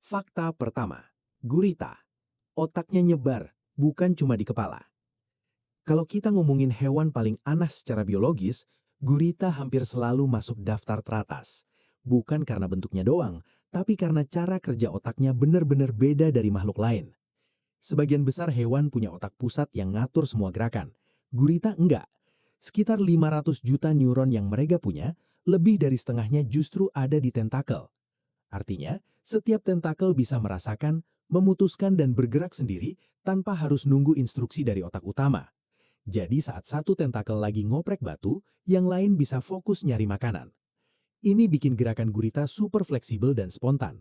Fakta pertama, gurita. Otaknya nyebar, bukan cuma di kepala. Kalau kita ngomongin hewan paling aneh secara biologis, gurita hampir selalu masuk daftar teratas. Bukan karena bentuknya doang, tapi karena cara kerja otaknya benar-benar beda dari makhluk lain. Sebagian besar hewan punya otak pusat yang ngatur semua gerakan. Gurita enggak. Sekitar 500 juta neuron yang mereka punya, lebih dari setengahnya justru ada di tentakel. Artinya, setiap tentakel bisa merasakan, memutuskan dan bergerak sendiri tanpa harus nunggu instruksi dari otak utama. Jadi saat satu tentakel lagi ngoprek batu, yang lain bisa fokus nyari makanan. Ini bikin gerakan gurita super fleksibel dan spontan.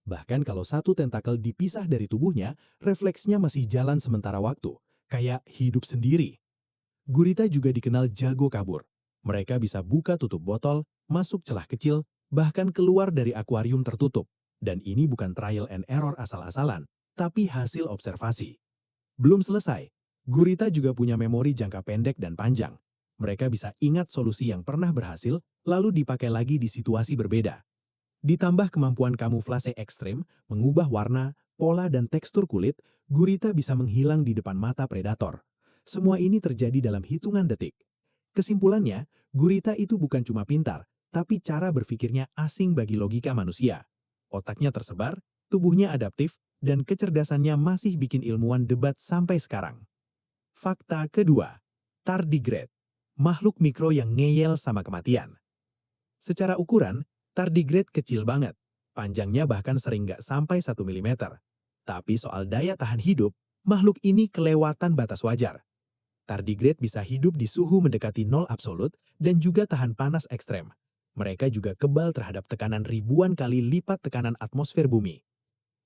Bahkan kalau satu tentakel dipisah dari tubuhnya, refleksnya masih jalan sementara waktu, kayak hidup sendiri. Gurita juga dikenal jago kabur. Mereka bisa buka tutup botol, masuk celah kecil, bahkan keluar dari akuarium tertutup. Dan ini bukan trial and error asal-asalan, tapi hasil observasi. Belum selesai, gurita juga punya memori jangka pendek dan panjang. Mereka bisa ingat solusi yang pernah berhasil, lalu dipakai lagi di situasi berbeda. Ditambah kemampuan kamuflase ekstrem, mengubah warna, pola dan tekstur kulit, gurita bisa menghilang di depan mata predator. Semua ini terjadi dalam hitungan detik. Kesimpulannya, gurita itu bukan cuma pintar, tapi cara berpikirnya asing bagi logika manusia. Otaknya tersebar, tubuhnya adaptif, dan kecerdasannya masih bikin ilmuwan debat sampai sekarang. Fakta kedua, tardigrade, makhluk mikro yang ngeyel sama kematian. Secara ukuran, tardigrade kecil banget, panjangnya bahkan sering nggak sampai 1 mm. Tapi soal daya tahan hidup, makhluk ini kelewatan batas wajar. Tardigrade bisa hidup di suhu mendekati nol absolut dan juga tahan panas ekstrem. Mereka juga kebal terhadap tekanan ribuan kali lipat tekanan atmosfer bumi.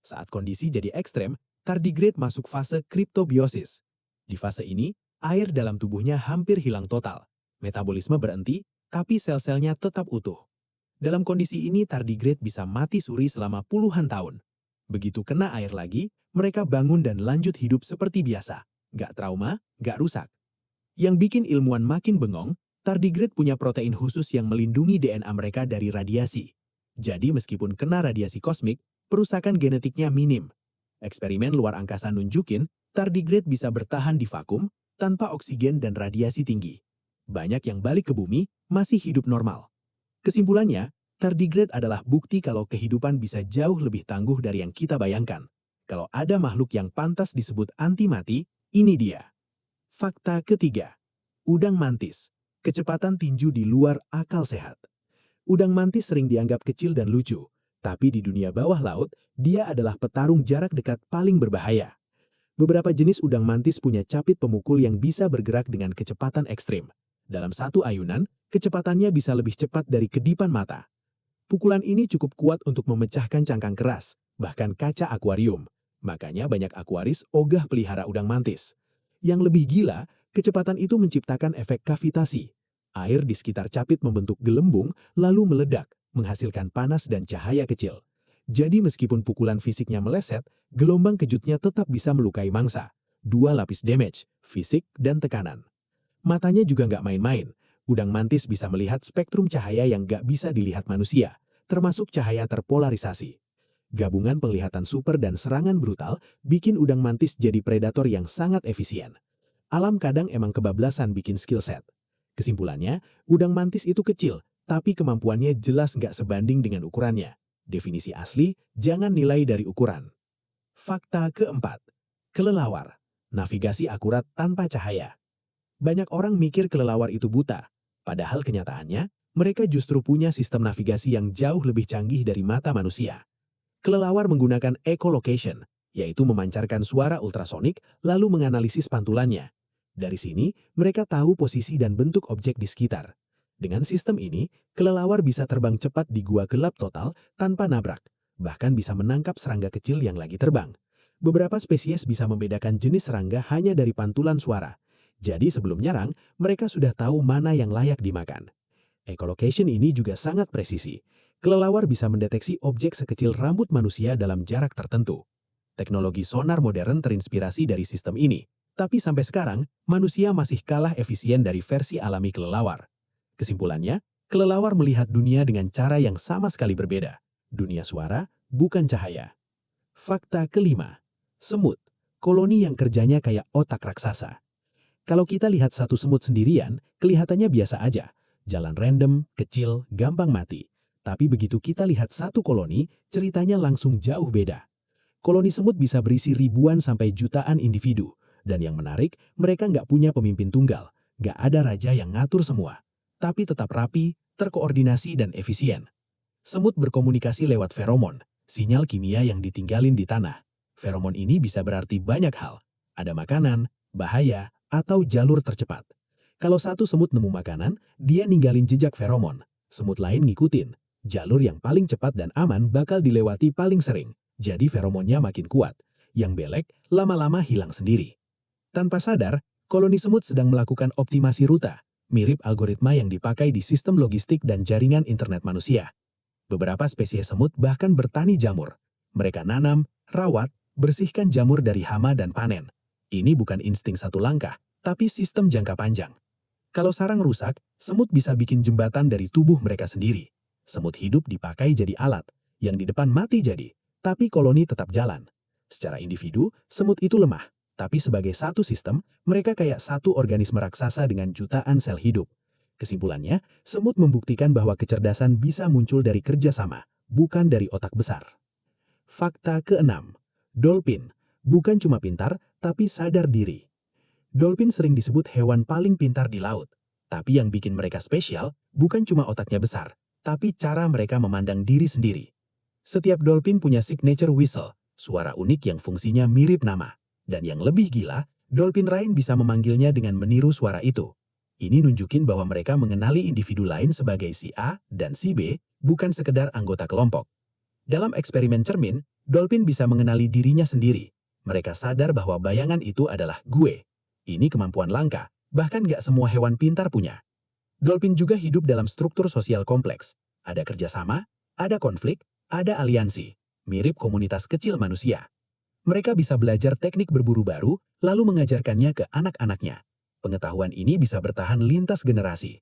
Saat kondisi jadi ekstrem, tardigrade masuk fase kriptobiosis. Di fase ini, air dalam tubuhnya hampir hilang total. Metabolisme berhenti, tapi sel-selnya tetap utuh. Dalam kondisi ini, tardigrade bisa mati suri selama puluhan tahun. Begitu kena air lagi, mereka bangun dan lanjut hidup seperti biasa. Nggak trauma, nggak rusak. Yang bikin ilmuwan makin bengong, tardigrade punya protein khusus yang melindungi DNA mereka dari radiasi. Jadi meskipun kena radiasi kosmik, perusakan genetiknya minim. Eksperimen luar angkasa nunjukin, tardigrade bisa bertahan di vakum, tanpa oksigen dan radiasi tinggi. Banyak yang balik ke bumi, masih hidup normal. Kesimpulannya, tardigrade adalah bukti kalau kehidupan bisa jauh lebih tangguh dari yang kita bayangkan. Kalau ada makhluk yang pantas disebut anti mati, ini dia. Fakta ketiga, udang mantis, kecepatan tinju di luar akal sehat. Udang mantis sering dianggap kecil dan lucu, tapi di dunia bawah laut, dia adalah petarung jarak dekat paling berbahaya. Beberapa jenis udang mantis punya capit pemukul yang bisa bergerak dengan kecepatan ekstrim. Dalam satu ayunan, kecepatannya bisa lebih cepat dari kedipan mata. Pukulan ini cukup kuat untuk memecahkan cangkang keras, bahkan kaca akuarium. Makanya banyak akuaris ogah pelihara udang mantis. Yang lebih gila, kecepatan itu menciptakan efek kavitasi. Air di sekitar capit membentuk gelembung, lalu meledak, menghasilkan panas dan cahaya kecil. Jadi meskipun pukulan fisiknya meleset, gelombang kejutnya tetap bisa melukai mangsa. 2 lapis damage, fisik dan tekanan. Matanya juga nggak main-main. Udang mantis bisa melihat spektrum cahaya yang nggak bisa dilihat manusia, termasuk cahaya terpolarisasi. Gabungan penglihatan super dan serangan brutal bikin udang mantis jadi predator yang sangat efisien. Alam kadang emang kebablasan bikin skill set. Kesimpulannya, udang mantis itu kecil, tapi kemampuannya jelas nggak sebanding dengan ukurannya. Definisi asli, jangan nilai dari ukuran. Fakta keempat, kelelawar, navigasi akurat tanpa cahaya. Banyak orang mikir kelelawar itu buta, padahal kenyataannya, mereka justru punya sistem navigasi yang jauh lebih canggih dari mata manusia. Kelelawar menggunakan echolocation, yaitu memancarkan suara ultrasonik lalu menganalisis pantulannya. Dari sini, mereka tahu posisi dan bentuk objek di sekitar. Dengan sistem ini, kelelawar bisa terbang cepat di gua gelap total tanpa nabrak, bahkan bisa menangkap serangga kecil yang lagi terbang. Beberapa spesies bisa membedakan jenis serangga hanya dari pantulan suara. Jadi sebelum nyerang, mereka sudah tahu mana yang layak dimakan. Echolocation ini juga sangat presisi. Kelelawar bisa mendeteksi objek sekecil rambut manusia dalam jarak tertentu. Teknologi sonar modern terinspirasi dari sistem ini, tapi sampai sekarang, manusia masih kalah efisien dari versi alami kelelawar. Kesimpulannya, kelelawar melihat dunia dengan cara yang sama sekali berbeda. Dunia suara, bukan cahaya. Fakta kelima, semut, koloni yang kerjanya kayak otak raksasa. Kalau kita lihat satu semut sendirian, kelihatannya biasa aja. Jalan random, kecil, gampang mati. Tapi begitu kita lihat satu koloni, ceritanya langsung jauh beda. Koloni semut bisa berisi ribuan sampai jutaan individu. Dan yang menarik, mereka nggak punya pemimpin tunggal. Nggak ada raja yang ngatur semua. Tapi tetap rapi, terkoordinasi dan efisien. Semut berkomunikasi lewat feromon, sinyal kimia yang ditinggalin di tanah. Feromon ini bisa berarti banyak hal. Ada makanan, bahaya, atau jalur tercepat. Kalau satu semut nemu makanan, dia ninggalin jejak feromon. Semut lain ngikutin. Jalur yang paling cepat dan aman bakal dilewati paling sering. Jadi feromonnya makin kuat. Yang belek, lama-lama hilang sendiri. Tanpa sadar, koloni semut sedang melakukan optimasi ruta, mirip algoritma yang dipakai di sistem logistik dan jaringan internet manusia. Beberapa spesies semut bahkan bertani jamur. Mereka nanam, rawat, bersihkan jamur dari hama dan panen. Ini bukan insting satu langkah, tapi sistem jangka panjang. Kalau sarang rusak, semut bisa bikin jembatan dari tubuh mereka sendiri. Semut hidup dipakai jadi alat, yang di depan mati jadi, tapi koloni tetap jalan. Secara individu, semut itu lemah, tapi sebagai satu sistem, mereka kayak satu organisme raksasa dengan jutaan sel hidup. Kesimpulannya, semut membuktikan bahwa kecerdasan bisa muncul dari kerjasama, bukan dari otak besar. Fakta keenam, dolphin bukan cuma pintar, tapi sadar diri. Dolphin sering disebut hewan paling pintar di laut, tapi yang bikin mereka spesial bukan cuma otaknya besar, tapi cara mereka memandang diri sendiri. Setiap dolphin punya signature whistle, suara unik yang fungsinya mirip nama. Dan yang lebih gila, dolphin lain bisa memanggilnya dengan meniru suara itu. Ini nunjukin bahwa mereka mengenali individu lain sebagai si A dan si B, bukan sekedar anggota kelompok. Dalam eksperimen cermin, dolphin bisa mengenali dirinya sendiri. Mereka sadar bahwa bayangan itu adalah gue. Ini kemampuan langka, bahkan nggak semua hewan pintar punya. Dolphin juga hidup dalam struktur sosial kompleks. Ada kerjasama, ada konflik, ada aliansi. Mirip komunitas kecil manusia. Mereka bisa belajar teknik berburu baru, lalu mengajarkannya ke anak-anaknya. Pengetahuan ini bisa bertahan lintas generasi.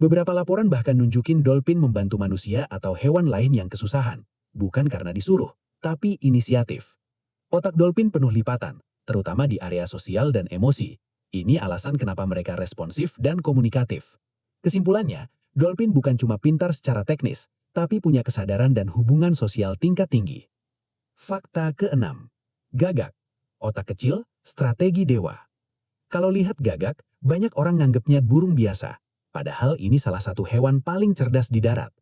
Beberapa laporan bahkan nunjukin dolphin membantu manusia atau hewan lain yang kesusahan, bukan karena disuruh, tapi inisiatif. Otak dolphin penuh lipatan, terutama di area sosial dan emosi. Ini alasan kenapa mereka responsif dan komunikatif. Kesimpulannya, dolphin bukan cuma pintar secara teknis, tapi punya kesadaran dan hubungan sosial tingkat tinggi. Fakta keenam, gagak, otak kecil, strategi dewa. Kalau lihat gagak, banyak orang nganggepnya burung biasa. Padahal ini salah satu hewan paling cerdas di darat.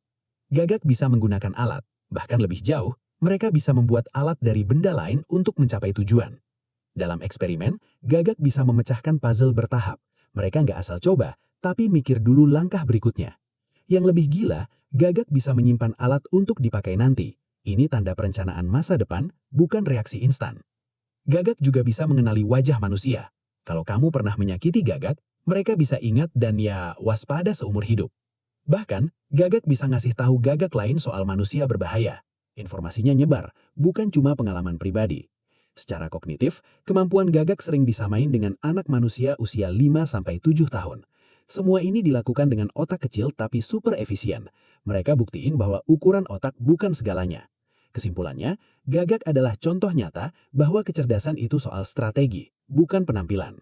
Gagak bisa menggunakan alat, bahkan lebih jauh, mereka bisa membuat alat dari benda lain untuk mencapai tujuan. Dalam eksperimen, gagak bisa memecahkan puzzle bertahap. Mereka nggak asal coba, tapi mikir dulu langkah berikutnya. Yang lebih gila, gagak bisa menyimpan alat untuk dipakai nanti. Ini tanda perencanaan masa depan, bukan reaksi instan. Gagak juga bisa mengenali wajah manusia. Kalau kamu pernah menyakiti gagak, mereka bisa ingat dan ya waspada seumur hidup. Bahkan, gagak bisa ngasih tahu gagak lain soal manusia berbahaya. Informasinya nyebar, bukan cuma pengalaman pribadi. Secara kognitif, kemampuan gagak sering disamain dengan anak manusia usia 5-7 tahun. Semua ini dilakukan dengan otak kecil tapi super efisien. Mereka buktiin bahwa ukuran otak bukan segalanya. Kesimpulannya, gagak adalah contoh nyata bahwa kecerdasan itu soal strategi, bukan penampilan.